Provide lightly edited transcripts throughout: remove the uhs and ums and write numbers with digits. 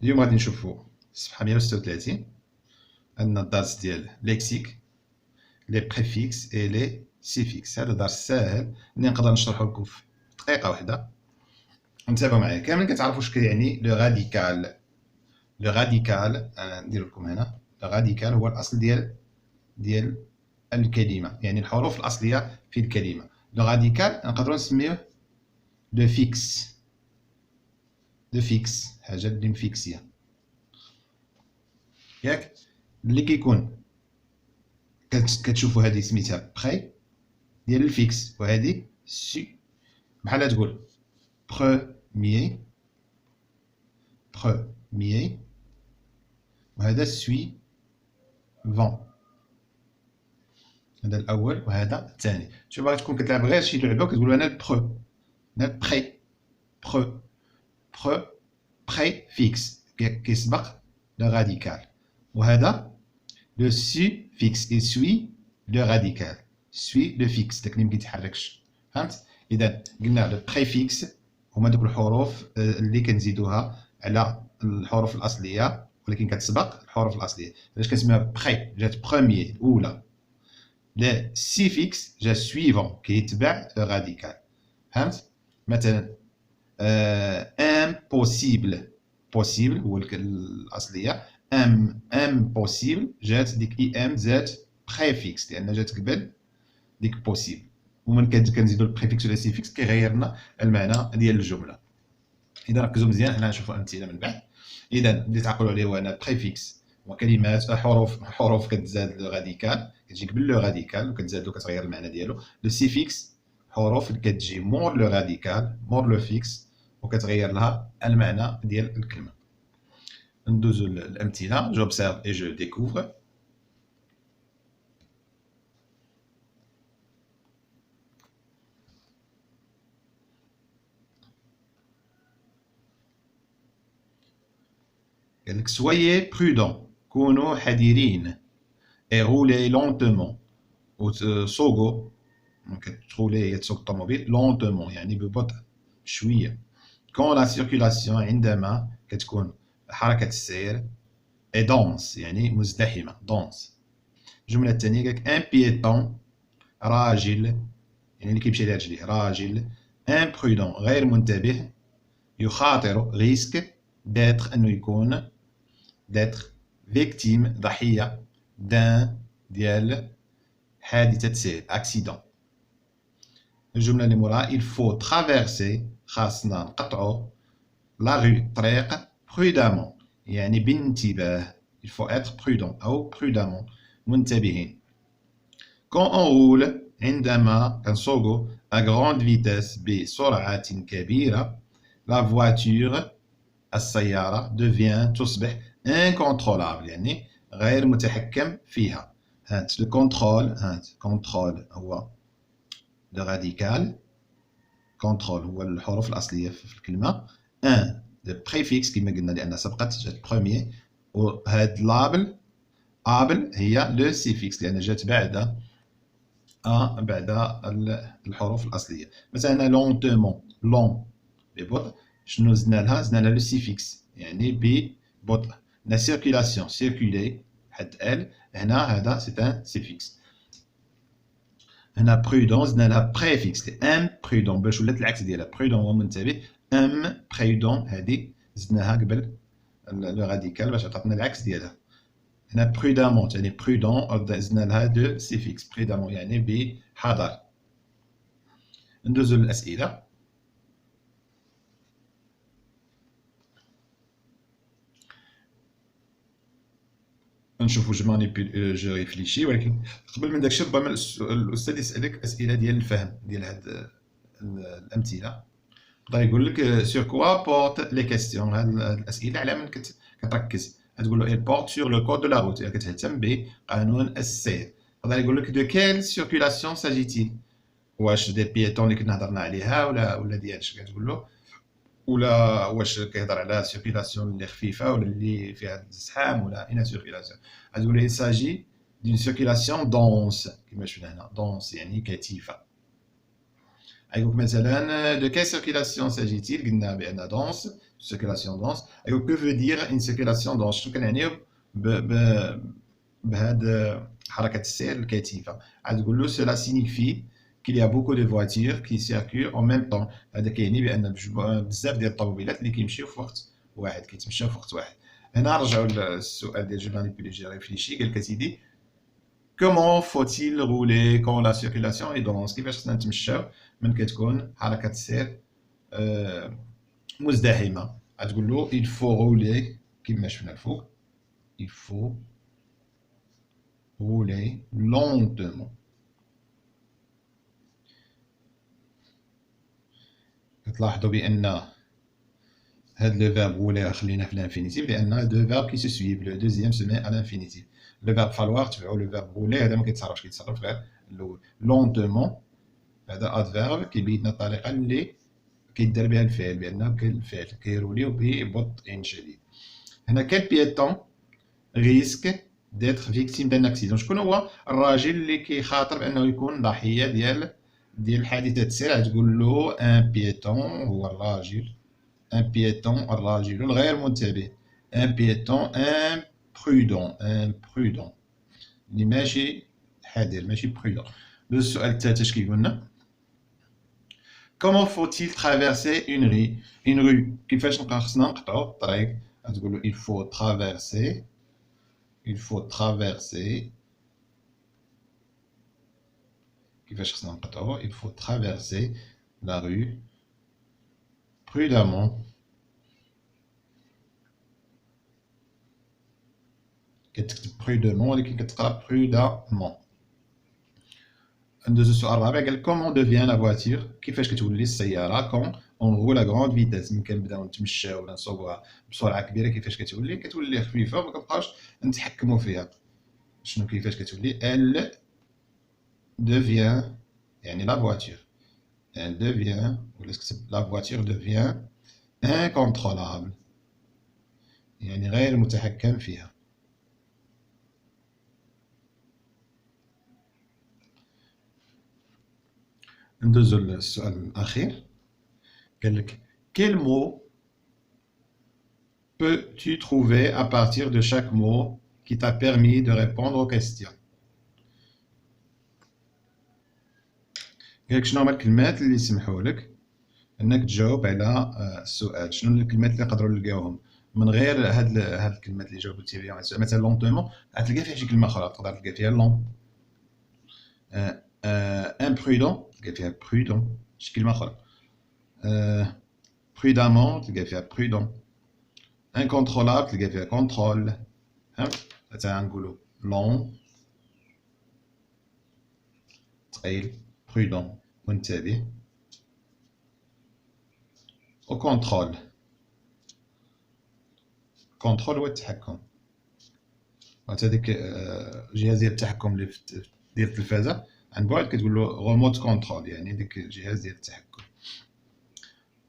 اليوم غادي نشوفوا الصفحة 136 عندنا الدرس ديال ليكسيك لي بريفيكس اي لي سيفيكس. هذا درس ساهل اللي نقدر نشرحه لكم في دقيقة واحدة. انتبهوا معايا كامل كتعرفوا واش كيعني لو راديكال. لو راديكال ندير لكم هنا، لو راديكال هو الاصل ديال الكلمة، يعني الحروف الأصلية في الكلمة. لو راديكال نقدروا نسميوه لو فيكس. لو فيكس حاجة اللي مفيكسية ياك، اللي كيكون كتشوفوا هذه سميتها بخي ديال الفيكس وهذه سي، بحال تقول بروميي بروميي وهذا سوي فون، هذا الاول وهذا الثاني. شوف باغي تكون كتلعب غير شي لعبه وكتقول انا البرو، انا بخي برو برو بخي فيكس كيسبق لو راديكال، وهذا لو سي فيكس يسوي لو راديكال سوي لو فيكس داك اللي ما كيتحركش. فهمت؟ اذا قلنا لو بريفيكس هما دوك الحروف اللي كنزيدوها على الحروف الاصليه ولكن كتسبق الحروف الاصليه. علاش كنسميها بخي؟ جات بروميي الاولى. لو سيفيكس جا سويفون كيتبع لو راديكال. فهمت؟ مثلا امبوسيبل، بوسيبل هو الاصليه، امبوسيبل جات ديك اي ام زات بريفيكس لان جات قبل ديك بوسيبل، ومن كنزيدو البريفيكس ولا سيفيكس كيغير لنا المعنى ديال الجمله. اذا ركزوا مزيان حنا نشوفوا امثله من بعد. اذا اللي تعقلوا عليه هو انا بريفيكس وكلمات حروف كتزاد لو راديكال، كتجي قبل لو راديكال وكتزاد وكتغير المعنى ديالو. لو سيفيكس حروف اللي كتجي مور لو راديكال مور لو فيكس وكتغير لها المعنى ديال الكلمه. ندوزو الامثله. j'observe et je découvre. قال لك soyez prudent، كونوا حذرين، et roulez lentement، وتسوقوا كترولي هي تسوق الطوموبيل لونتومون يعني ببطء شويه. quand la circulation عندما كتكون حركه السير et dense يعني مزدحمه dense. الجمله الثانيه قال لك un piéton راجل يعني اللي كيمشي على رجليه راجل، imprudent غير منتبه، يخاطر ريسك، d'être انه يكون، d'être victime ضحيه، d'un ديال حادثه سير accident. الجمله اللي موراها il faut traverser خاصنا نقطعوا la rue طريق prudemment يعني بانتباه. il faut être prudent أو prudemment منتبهين. quand on roule عندما كنسوقوا à grande vitesse بسرعة كبيرة، la voiture السيارة devient تصبح incontrôlable يعني غير متحكم فيها. هات le contrôle، هات contrôle هو le radical، contrôle هو الحروف الأصلية في الكلمة. ان le préfixe كما قلنا لأن سبقت جات بروميي، وهاد لابل ابل هي لو سيفيكس لأن جات بعد بعد الحروف الأصلية. مثلا لونتومون لون ببطء، شنو زدنا لها؟ زدنا لها لو سيفيكس يعني ببطء. لا سيركيلاسيون سيركولي حد ال هنا هذا سي ان سيفيكس. هنا برودون زدنا لها بريفيكس امبرودون باش ولات العكس ديالها. برودون هو منتبه، برودون هذه زدناها قبل لو راديكال باش عطاتنا العكس ديالها. هنا برودامون يعني برودون زدنا لها دو سيفيكس برودامون يعني بحذر. ندوزو للاسئله. نشوفو جو ريفليشي، ولكن قبل من داكشي ربما الاستاذ يسالك اسئله ديال الفهم ديال هاد الامثله. يقدر يقول لك سور كوا بورت لي كيستيون، هاد الاسئله على من كتركز. تقول له il porte sur le code de la route يعني كتهتم بقانون السير. يقدر يقول لك de quelle circulation s'agit-il، واش ديال بيتون اللي كنا هضرنا عليها ولا ديال اش كتقول له، ولا واش كيهضر على سيركيلاسيون اللي خفيفه ولا اللي فيها الزحام ولا اين سيركيلاسيون. غتقول لي ساجي دون سيركيلاسيون دونس كما شفنا هنا دونس يعني كثيفه. غيقول لك مثلا دو كاي سيركيلاسيون ساجيتيل، قلنا بان دونس circulation dense. Et que veut dire une circulation dense? شنو كنعنيو بهاد حركة السير الكثيفة. غتقول له cela signifie qu'il y a beaucoup de voitures qui circulent en même temps. هذا كيعني بأن بزاف ديال الطوموبيلات اللي كيمشيو في وقت واحد، كيتمشاو في وقت واحد. هنا نرجعوا للسؤال ديال جو مانيبيلي جي ريفليشي. قال لك اسيدي comment faut-il rouler quand la circulation est dense؟ كيفاش خصنا نتمشاو من كتكون حركة السير مزدحمة؟ غتقول له il faut rouler كما شفنا الفوق، il faut rouler lentement. كتلاحظوا بأن هاد لو فيرب rouler خلينا في l'infinitif لأن دو فيرب كي سو سويف. لو دوزيام سو مي à l'infinitif. لو فيرب falloir تبعو لو فيرب rouler هذا ما كيتصرفش، كيتصرف غير الأول. lentement هذا ادفيرب كيبين لنا الطريقة اللي كيدار بها الفعل، بأن الفعل كيروليو ببطء شديد. هنا كان بيتون ريسك d'être victime d'un accident. شكون هو الراجل اللي كيخاطر بأنه يكون ضحية ديال حادثة السير؟ غتقول له ان بيتون هو الراجل، ان بيتون الراجل الغير منتبه، ان بيتون امبرودون، امبرودون اللي ماشي حذر، ماشي برودون. السؤال الثالث اش كيقول لنا؟ comment faut-il traverser une rue؟ une rue كيفاش خصنا نقطعوا الطريق؟ غتقول له il faut traverser، il faut traverser. كيفاش خصنا نقطعوا؟ il faut traverser la rue prudemment. كتكتب prudemment ولكن كتقرا prudemment. ندوزو السؤال الرابع. قال comment devient la voiture؟ كيفاش كتولي السيارة quand on roule à grande vitesse؟ ملي كنبداو نتمشاو ولا نسوقوها بسرعة كبيرة كيفاش كتولي؟ كتولي خفيفة وما كنبقاوش نتحكموا فيها. شنو كيفاش كتولي؟ elle devient يعني la voiture، elle devient ولا كتب la voiture devient incontrôlable يعني غير متحكم فيها. ندوزو للسؤال الأخير. قال لك quel mot peux-tu trouver à partir de chaque mot qui t'a permis de répondre aux questions؟ قال لك شنو هما الكلمات اللي يسمحوا لك انك تجاوب على السؤال؟ شنو الكلمات اللي نقدروا نلقاوهم من غير هاد الكلمات اللي جاوبتي بها؟ مثلا لونتومون غتلقى فيها شي كلمه اخرى، تقدر تلقى فيها لون. امبرودون تلقى فيها برودون، شي كلمه اخرى. prudemment تلقى فيها prudent. incontrôlable تلقى فيها contrôle. فهمت؟ حتى نقولوا long ثقيل، prudent منتبه، و contrôle. contrôle هو التحكم. هاد هذيك جهاز ديال التحكم اللي ديال التلفازه عن بعد كتقول له remote control يعني ديك الجهاز ديال التحكم.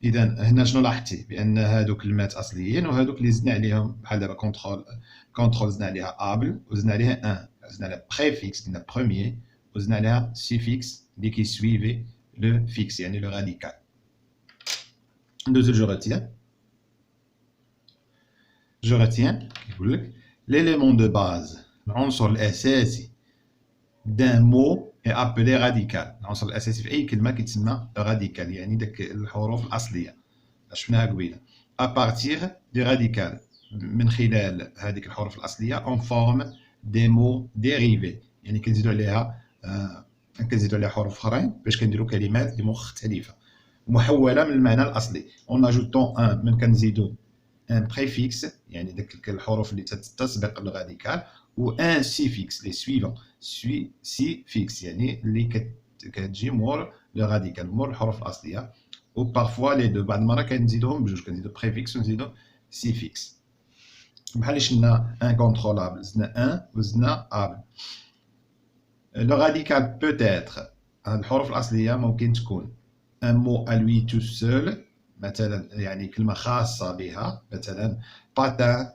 اذا هنا شنو لاحظتي؟ بان هادو كلمات اصليين وهادوك اللي زدنا عليهم بحال دابا كونترول زدنا عليها ابل وزدنا عليها ان، زدنا عليها بريفيكس قلنا بروميير وزدنا عليها سيفيكس اللي كيسويفي لو فيكس يعني لو راديكال. ندوزو جو ريتيان. جو ريتيان كيقول لك l'élément de base العنصر الاساسي d'un mot est appelé radical. العنصر الاساسي في اي كلمه كيتسمى راديكال يعني داك الحروف الاصليه شفناها قبيله. à partir du radical من خلال هذيك الحروف الاصليه on forme des mots dérivés يعني كنزيدوا عليها حروف اخرين باش كنديروا كلمات اللي مختلفه محوله من المعنى الاصلي. en ajoutant un من كنزيدوا ان بريفيكس يعني داك الحروف اللي تسبق الراديكال و ان سيفيكس لي سويفون سيفيكس يعني اللي كتجي مور لو راديكال مور الحروف الاصليه. و بارفوا لي دو بعض المرات كنزيدوهم بجوج، كنزيدو بريفيكس ونزيدو سيفيكس. بحال شفنا انكونترولابل زدنا ان وزدنا ابل. لو راديكال بوتيتر هاد الحروف الاصليه ممكن تكون ان مو ا لوي تو سول مثلا يعني كلمه خاصه بها، مثلا باتان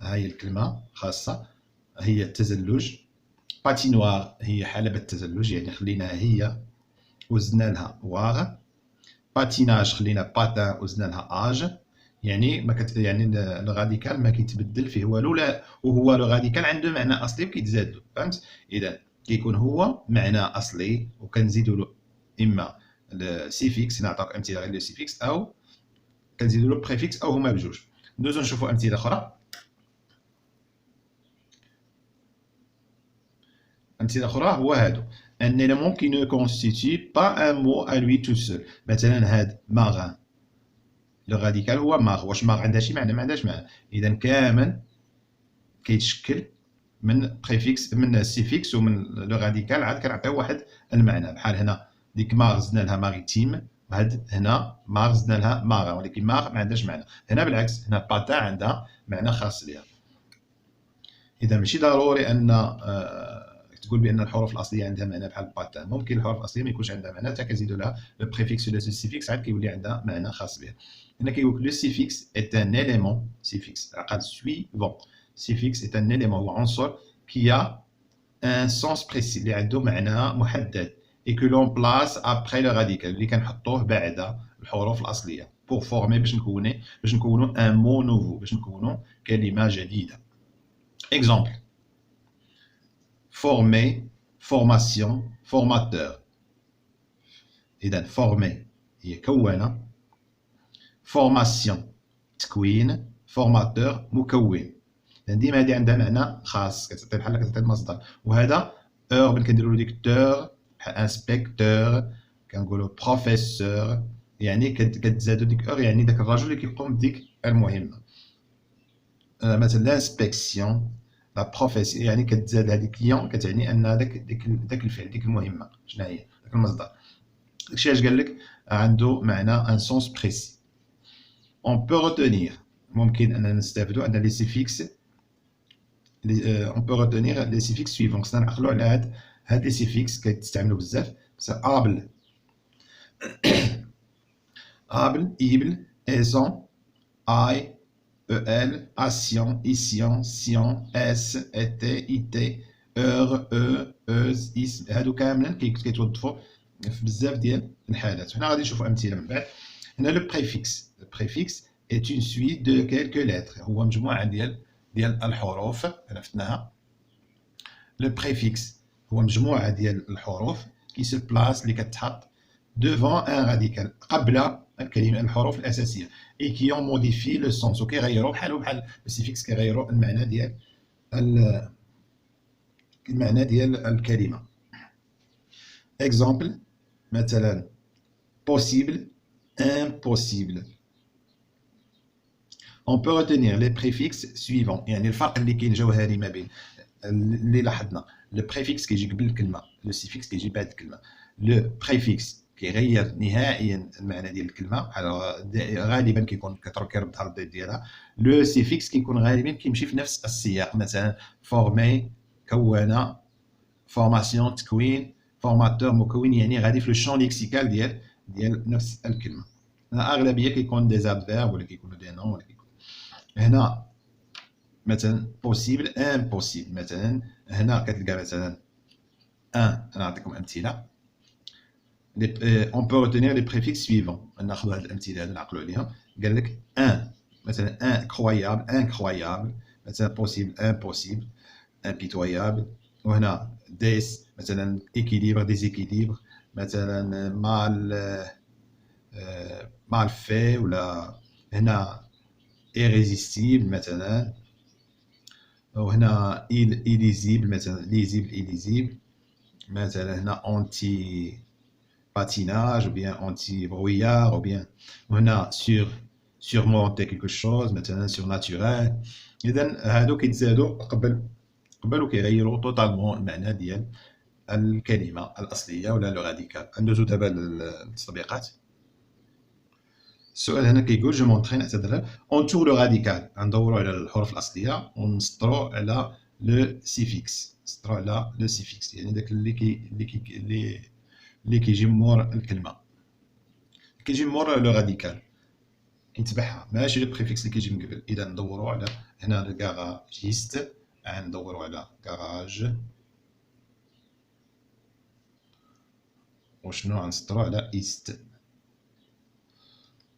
هاي الكلمه خاصه هي التزلج. باتينوار هي حلبة التزلج يعني خليناها هي وزدنا لها واغ. باتيناج خلينا باتان وزدنا لها اج. يعني ما يعني الغاديكال ما كيتبدل فيه والو، لا وهو الغاديكال عنده معنى اصلي وكيتزاد له، فهمت؟ اذا كيكون هو معنى اصلي وكنزيدوا له اما السيفيكس، نعطيك امثله غير السيفيكس، او كنزيدوا له بريفيكس، او هما بجوج. ندوزو نشوفوا امثله اخرى. امثله اخرى هو هادو: ان élément qui ne constitue pas un mot à lui tout seul. مثلا هاد ماغان، لو راديكال هو ماغ. واش ماغ عندها شي معنى؟ ما عندهاش معنى. اذا كامل كيتشكل من بريفيكس، من سيفيكس، ومن لو راديكال عاد كنعطيو واحد المعنى. بحال هنا ديك ماغ زدنا لها ماريتيم، وهاد هنا ماغ زدنا لها ماغا، ولكن ماغ ما عندهاش معنى. هنا بالعكس، هنا باتان عندها معنى خاص بها. اذا ماشي ضروري ان تقول بان الحروف الاصليه عندها معنى بحال باتان. ممكن الحروف الاصليه ما يكونش عندها معنى، حتى كنزيدوا لها لو بريفيكس ولا السيفيكس عاد كيولي عندها معنى خاص بها. هنا كيقول لك لو سيفيكس est un élément سيفيكس عقد suivant. سيفيكس est un élément هو عنصر qui a un sens précis اللي عنده معنى محدد، et que l'on place après le radical اللي كنحطوه بعد الحروف الاصليه pour former باش نكونوا un mot nouveau، باش نكونوا كلمه جديده. exemple: former, formation, formateur. إذا former هي كون، formation تكوين، formateur مكون. إذا ديما هذه عندها معنى خاص، كتعطي بحال كتعطي المصدر. وهذا اور كنديروا له ديك تور، بحال انسبكتور، كنقولوا بروفيسور، يعني كتزادوا ديك اور، يعني داك الرجل اللي كيقوم بديك المهمه. مثلا لانسبكسيون، لا بروفيسيون، يعني كتزاد هذيك يون كتعني ان داك الفعل، ديك المهمه شنو هي، داك المصدر. داكشي اش قال لك عنده معنى ان سونس بريسي. اون بو روتونير، ممكن اننا نستافدوا ان لي سيفيكس، اون بو روتونير لي سيفيكس سويفون. خصنا نعقلوا على هاد لي سيفيكس كيتستعملوا بزاف. ابل، ابل، ايبل، ايزون، اي، EL, Action, Ision, Sion, S, ET, IT, EUS, IS. هادو كاملين كيتوظفوا في بزاف ديال الحالات. حنا غادي نشوفوا امثله من بعد. هنا لو بريفيكس. البريفيكس est une suite de quelques lettres. هو مجموعه ديال الحروف عرفناها. لو بريفيكس هو مجموعه ديال الحروف كي سو بلاس، اللي كتحط devant un radical، قبل الكلمه، الحروف الاساسيه، et qui ont modifié le sens، وكيغيروا بحال السيفيكس كيغيروا المعنى ديال الكلمه. exemple مثلا possible، impossible. on peut retenir les préfixes suivants. يعني الفرق اللي كاين جوهري ما بين اللي لاحظنا لو بريفيكس كيجي قبل الكلمه، لو سيفيكس كيجي بعد الكلمه. لو بريفيكس كيغير نهائيا المعنى ديال الكلمه، غالبا كيكون كيربط على الضد ديالها. لو سيفيكس كيكون غالبا كيمشي في نفس السياق، مثلا فورمي كون، فورماسيون تكوين، فورماتور مكون، يعني غادي في لو شون ليكسيكال ديال نفس الكلمه. اغلبيه كيكون دي زادفيرب ولا كيكونوا دي نون ولا كيكون. هنا مثلا possible impossible. مثلا هنا كتلقى مثلا انا نعطيكم امثله. on peut retenir les préfixes suivants. ناخذ هذه الامثله هذه نعقلوا عليهم. قال لك ان، مثلا incroyable incroyable، مثلا possible impossible impitoyable. وهنا des مثلا équilibre déséquilibre، مثلا mal fait، ولا هنا irrésistible مثلا. وهنا illisible مثلا lisible illisible. مثلا هنا anti patinage ou bien anti brouillard، ou bien وهنا surmonter quelque chose مثلا surnaturel. اذا هادو كيتزادوا قبل وكيغيروا توتالمون المعنى ديال الكلمه الاصليه ولا لو راديكال. ندوزو دابا للتطبيقات. السؤال هنا كيقول جو مونطرين اتدرب اونتور لو راديكال، ندوروا على الحروف الاصليه ونسطروا على لو سيفيكس. نسطروا على لو سيفيكس يعني داك اللي كيجي مور الكلمه، كيجي مور لو راديكال كيتبعها، ماشي لو بريفيكس اللي كيجي من قبل. اذا ندوروا على هنا الكاراجيست، ندوروا على كاراج، وشنو غنسطروا على ايست.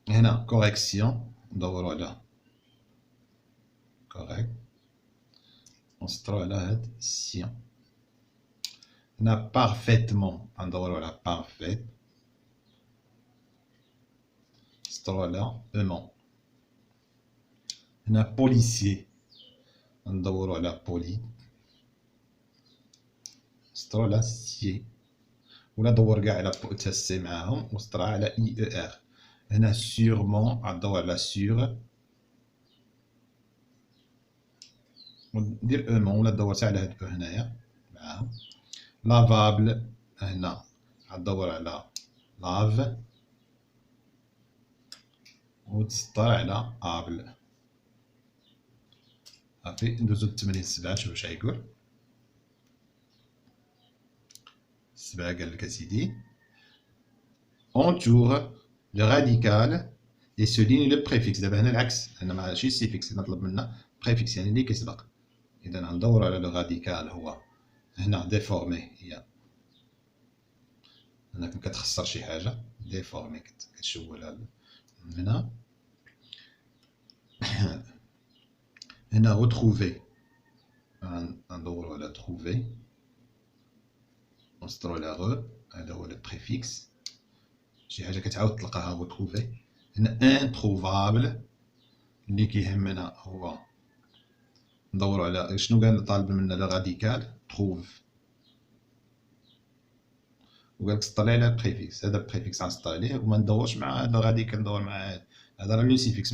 هنا كوريكسيون ندورو على correct ونسطرو على هاد sien هنا parfaitement ندورو على parfait نسطرو على aimant هنا policier ندورو على poli نسطرو على sier ولا دور كاع على تا سي معاهم وسطرها على اي او ار هنا sûrement ندور على sur وندير aimant ولا دور حتى على هاد او هنايا معاهم lavable هنا ندور على lave وتسطر على able صافي ندوزو للتمرين 7 شوف واش غيقول 7 قال لك اسيدي entoure le radical et souligne le préfixe دابا هنا العكس هنا ماشي السيفيكس نطلب منا préfixe يعني اللي كيسبق اذا ندور على لو راديكال هو هنا ديفورمي هي هنا كتخسر شي حاجه ديفورمي كتشولها هنا هنا retrouver ندورو على trouver نسطرو على غو هذا هو لو بريفيكس شي حاجه كتعاود تلقاها retrouver هنا introuvable اللي كيهمنا هو ندورو على شنو قال طالب منا لو راديكال تروف وقالك سطر على البريفيكس هذا البريفيكس غنسطر عليه وما ندورش مع هذا الراديكال ندور مع هذا راه لو سيفيكس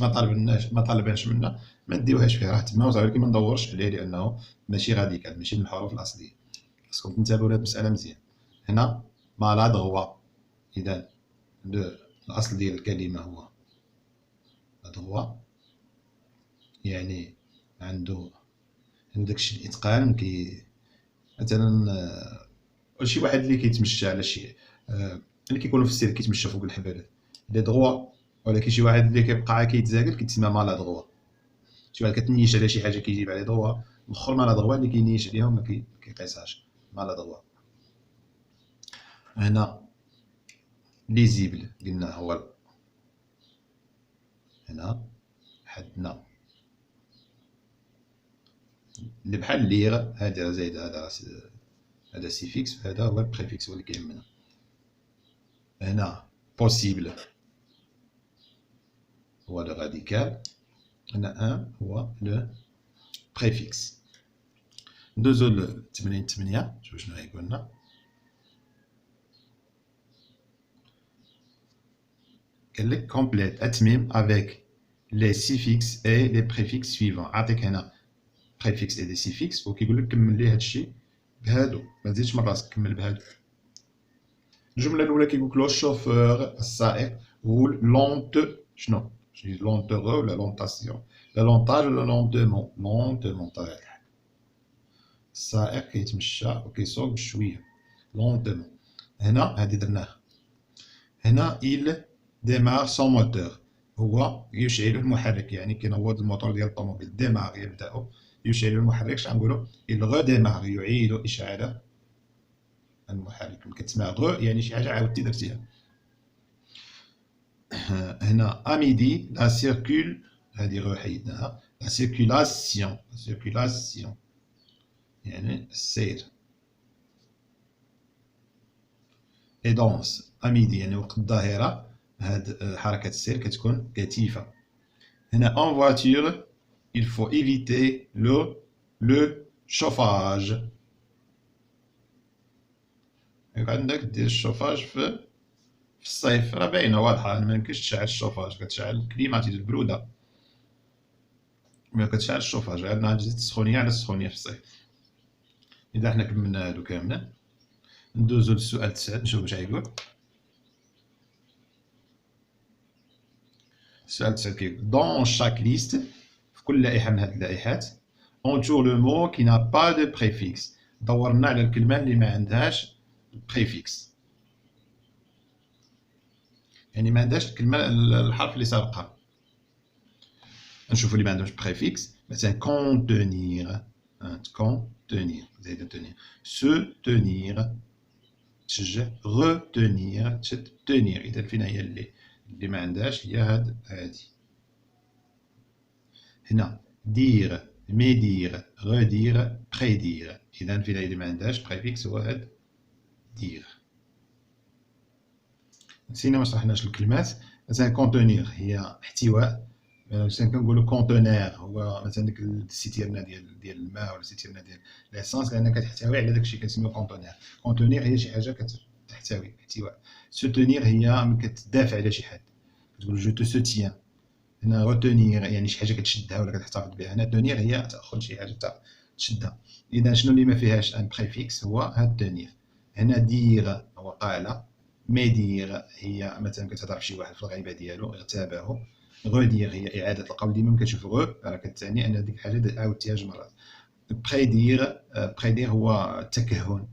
ما طالبناش منا ما نديوهاش فيه راه تما ولكن ما ندورش عليه لانه ماشي راديكال ماشي من الحروف الاصليه خاصكم تنتبهوا لهاد المساله مزيان هنا maladroit اذا الاصل ديال الكلمه هو droit يعني عنده داكشي الاتقان مثلا شي واحد اللي كيتمشى على شي اللي كيكونوا في السير كيتمشى فوق الحبال لي دروا ولكن شي واحد اللي كيبقى كيتزاكل كيتسمى مالا دروا شي واحد كتنيش على شي حاجه كيجيب عليه دروا الاخر مالا دروا اللي كينيش عليهم ما كيقيسهاش مالا دروا هنا ليزيبل قلنا هو هنا حدنا اللي بحال ليغ هذا زايد هذا سيفيكس هذا هو البريفيكس هو اللي كيهمنا هنا بوسيبل هو لو راديكال هنا ان هو لو بريفيكس ندوزو للتمرين 8 شوف شنو غيقول لنا قال لك كومبليت اتمم افيك لي سيفيكس اي لي بريفيكس سويفون عطيك هنا بريفيكس اي دي سيفيكس وكيقول لك كمل لي هادشي بهادو ما تزيدش من راسك كمل بهادو الجمله الاولى كيقول لك لو شوفور السائق هو لونت شنو لونتوغو ولا لونطاسيون لا لونطاج ولا لونتومون طريق السائق كيتمشى وكيسوق بشويه لونتومون هنا هادي درناها هنا il démarre son moteur هو يشعل المحرك يعني كينوض الموتور ديال الطوموبيل ديمار يبدأ يشعل المحرك اش غنقولو il redémarre يعيد إشعال المحرك ملي كتسمع غو يعني شي حاجة عاودتي درتيها هنا اميدي لا سيركول هادي غو حيدناها لا سيركولاسيون يعني السير اي دونس اميدي يعني وقت الظهيرة هاد حركة السير كتكون كثيفة هنا en voiture il faut éviter le chauffage عندك دير الشوفاج في الصيف راه باينه واضحه ما يمكنش تشعل الشوفاج كتشعل الكليماتيزور البروده ما كتشعل الشوفاج عندنا تزيد السخونيه على السخونيه في الصيف اذا حنا كملنا هادو كاملين ندوزو للسؤال 9 نشوف واش غايقول السؤال 9 كيقول دون شاك ليست في كل لائحه من هاد اللائحات entoure le mot qui n'a pas de préfixe دورنا على الكلمه اللي ما عندهاش بريفيكس يعني ما عندهاش الكلمه الحرف اللي سابقها نشوفوا اللي ما عندهمش بريفيكس مثلا contenir contenir زائد tenir se tenir تشجع retenir tenir اذا فينا هي اللي ما عندهاش هي هادي هنا دير ميدير غدير بريدير. إذا في اللي ما عندهاش بريفيكس هو هاد دير. نسينا ما شرحناش الكلمات. مثلا كونتونيغ هي احتواء. مثلا كنقولو كونتونير هو مثلا ديك السيتيرنا ديال الماء ولا السيتيرنا ديال ليسانس لأنها كتحتوي على داكشي كنسميو كونتونير. كونتونير هي شي حاجة كتحتوي احتواء. سوتونيغ هي ملي كتدافع على شي حد كتقول جو تو سوتيان. هنا غوتونيغ يعني شي حاجة كتشدها ولا كتحتفظ بها. هنا تونيغ هي تاخذ شي حاجة تشدها. إذا شنو اللي ما فيهاش ان بريفيكس هو هاد تونيغ. هنا دير هو قال. ميدير هي مثلا كتهضر بشي واحد في الغيبة ديالو اغتابه. غودير هي إعادة القول. ديما ملي كتشوف غو راه كتعني أن ديك الحاجة عاودتيها جوج مرات. بريدير هو التكهن.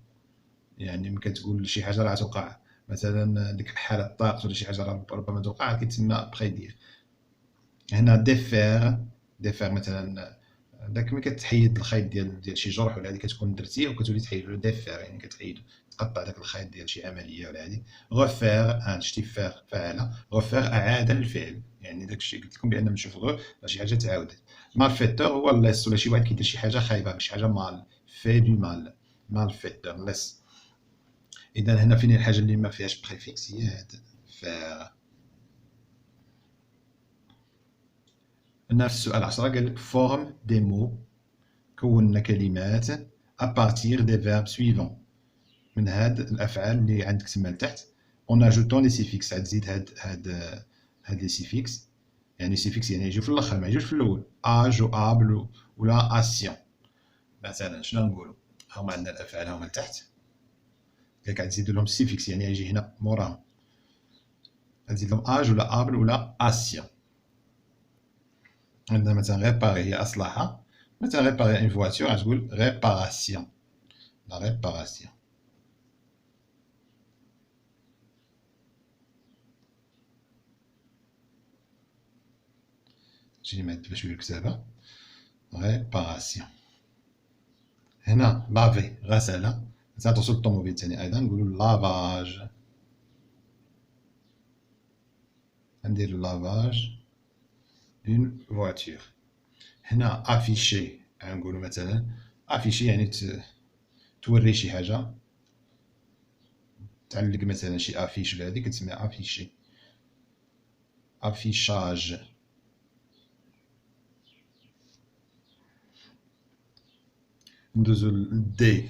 يعني ملي كتقول شي حاجة راه توقع مثلا ديك الحالة طاقت ولا شي حاجة راه ربما توقع كيتسمى بريدير. هنا ديفير مثلا داك ملي كتحيد الخيط ديال شي جرح ولا هادي كتكون درتيه وكتولي تحيدو ديفير يعني كتحيدو تقطع داك الخيط ديال شي عمليه ولا هادي. غوفير شتي فير فعل. غوفير اعاد الفعل يعني داكشي قلت لكم بان نشوف غو شي حاجه تعاودت. مالفيتور هو اللص ولا شي واحد كيدير شي حاجه خايبه شي حاجه مال في دو مال. مالفيتور لص. اذا هنا فين الحاجه اللي ما فيهاش بريفيكس هي هاد فير. هنا في السؤال 10 قال لك فورم دي مو كونا كلمات ابارتير دي فيرب سويفون من هاد الافعال اللي عندك تما لتحت اون اجوتون لي سيفيكس. عاد تزيد هاد لي سيفيكس يعني سيفيكس يعني يجيو في الاخر ما يجيوش في الاول. اج و ابل ولا اسيون. مثلا شنو نقولوا هما عندنا الافعال هما لتحت قالك عاد تزيد لهم سيفيكس يعني يجي هنا موراهم. تزيد لهم اج ولا ابل ولا اسيون. عندنا مثلا ريباري هي اصلاحها. مثلا ريباري اون فواتور غتقول ريباراسيون. لا ريباراسيون. جيني نعدل شويه الكتابه. ريباراسيون. هنا لافي غسالة. مثلا توصل الطوموبيل تاني ايضا نقولو لافاج. ندير لافاج دون فواتور. هنا افيشي نقولو مثلا افيشي يعني توري شي حاجة تعلق مثلا شي افيش ولا هادي كتسمى افيشي. افيشاج. ندوزو للدي.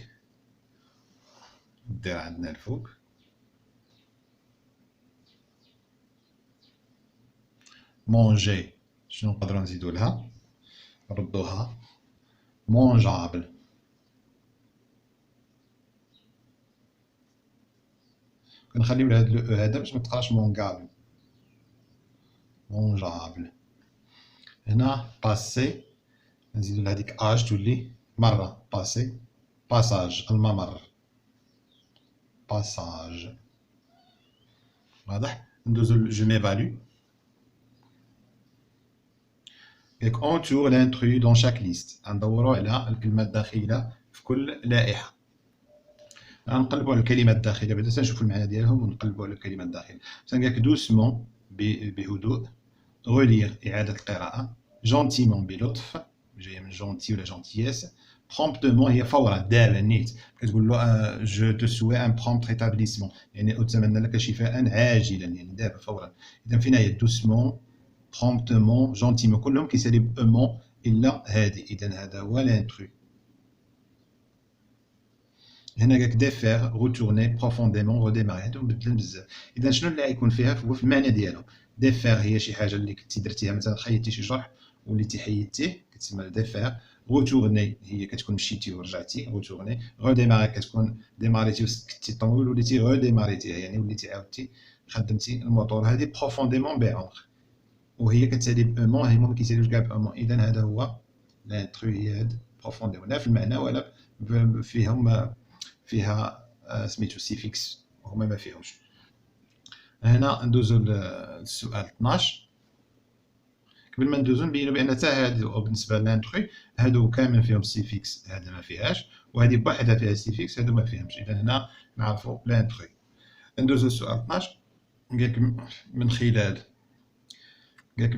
الدي عندنا الفوق. مونجي شنو نقدرو نزيدو لها نردوها مونجابل. كنخليو هاد لو هذا باش متقراش مونغابل. مونجابل. هنا باسي نزيدو لهاديك اج تولي مرة. باسي باساج الممر. باساج. واضح. ندوزو جو ميفالو. قالك انتور لانترو دون شاك ليست. ندورو على الكلمة الداخلة في كل لائحة. نقلبو على الكلمة الداخلة بعدا تنشوفو المعنى ديالهم ونقلبو على الكلمة الداخلة. مثلا قالك دوسمون بهدوء. غوليغ إعادة القراءة. جونتيمون بلطف جاية من جونتي ولا جونتييس. برومبتمون هي فورا دابا نيت كتقول له جو تو سوي ان برومبت ريتابليسمون يعني أتمنى لك شفاء عاجلا يعني دابا فورا. إذا فين هي دوسمون برومبتمون جونتيمون كلهم كيسالي بأمون إلا هادي. إذا هذا هو لانترو. هنا قالك ديفير روتورني بروفونديمون روديماري هادو مبدلين بزاف. إذا شنو اللي غيكون فيها هو في المعنى ديالهم. ديفير هي شي حاجة اللي كنتي درتيها مثلا خيطتي شي جرح وليتي حيدتيه كتسمى ديفير. روتورني هي كتكون مشيتي ورجعتي روتورني. روديماري كتكون ديماريتي وسكتي الطوموبيل وليتي روديماريتيها يعني وليتي عاودتي خدمتي الموتور. هادي بروفونديمون بعمق وهي كتسالي بأمون هما مكيساليوش كاع بأمون. إذا هذا هو لانترو هي هاد بروفونديمون لا في المعنى ولا فيها سميتو سيفيكس وهما ما فيهمش. هنا ندوزو للسؤال 12. قبل ما ندوزو نبينو بان حتى هادو بالنسبه للانترو هادو كامل فيهم سيفيكس هذا ما فيهاش وهذه بوحدها فيها سيفيكس هادو ما فيهمش. اذا هنا نعرفو لانترو. ندوزو للسؤال 12. قالك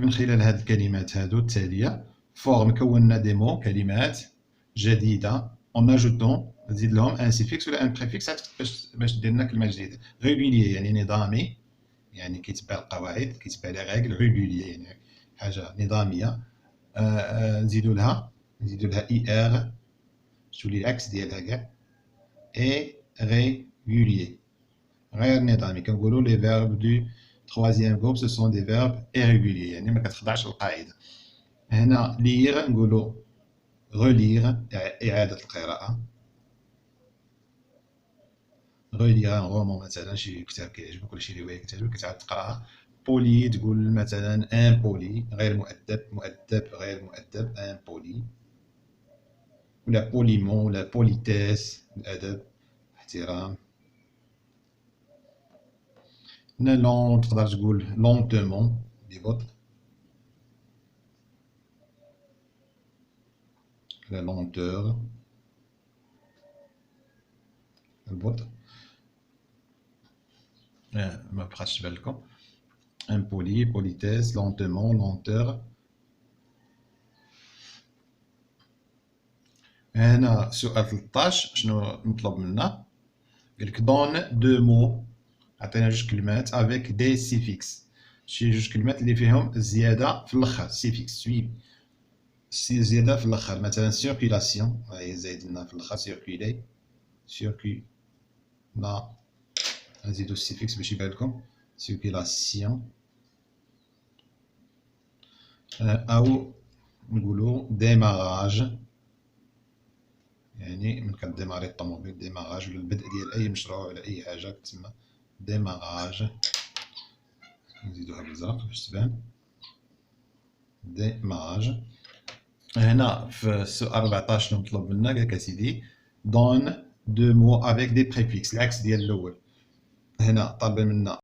من خلال هاد الكلمات هادو التاليه فورم كونا دي مو كلمات جديدة en ajoutant نزيد لهم ان سيفيكس ولا ان بريفيكس باش دير لنا كلمة جديدة. ريغوليي يعني نظامي، يعني كيتبع القواعد، كيتبع لي ريغل. ريغوليي يعني حاجة نظامية. نزيدو لها اي ار تولي العكس ديالها كاع. اي ريغوليي غير نظامي. كنقولوا لي فيرب دو troisième groupe ce sont des verbes irréguliers يعني ما كتخضعش للقاعدة. هنا لير نقولوا relire إعادة القراءة. relire ان رومون مثلا، شي كتاب كيعجبك ولا شي رواية كتعجبك كتعاود تقراها. بولي تقول مثلا ان بولي غير مؤدب، مؤدب غير مؤدب ان بولي. ولا بوليمون ولا بوليتيس الأدب احترام. هنا لون تقدر تقول لونتومون ببطء. لا لونتور البطء. ما بقاتش بالكم. impoli politesse lentement lenteur. هنا سؤال 13 شنو مطلوب منا؟ قالك دون دو مو، عطينا جوج كلمات افيك دي سيفيكس، شي جوج كلمات اللي فيهم زيادة في الاخر سيفيكس سويف زيادة في الاخر. مثلا سيركيلاسيون هاهي زايد لنا في الاخر سيركيلي سيركي لا نزيدو السيفيكس باش يبان لكم سيركيلاسيون. او نقولو ديماراج يعني من كديماري الطوموبيل ديماراج ولا البدء ديال اي مشروع ولا اي حاجه كتسمى ديماراج. نزيدوها بالزرق باش تبان ديماراج. هنا في السؤال 14 شنو مطلوب منا؟ قالك اسيدي دون دو مو افيك دي بريفيكس العكس ديال الاول. هنا طالب منا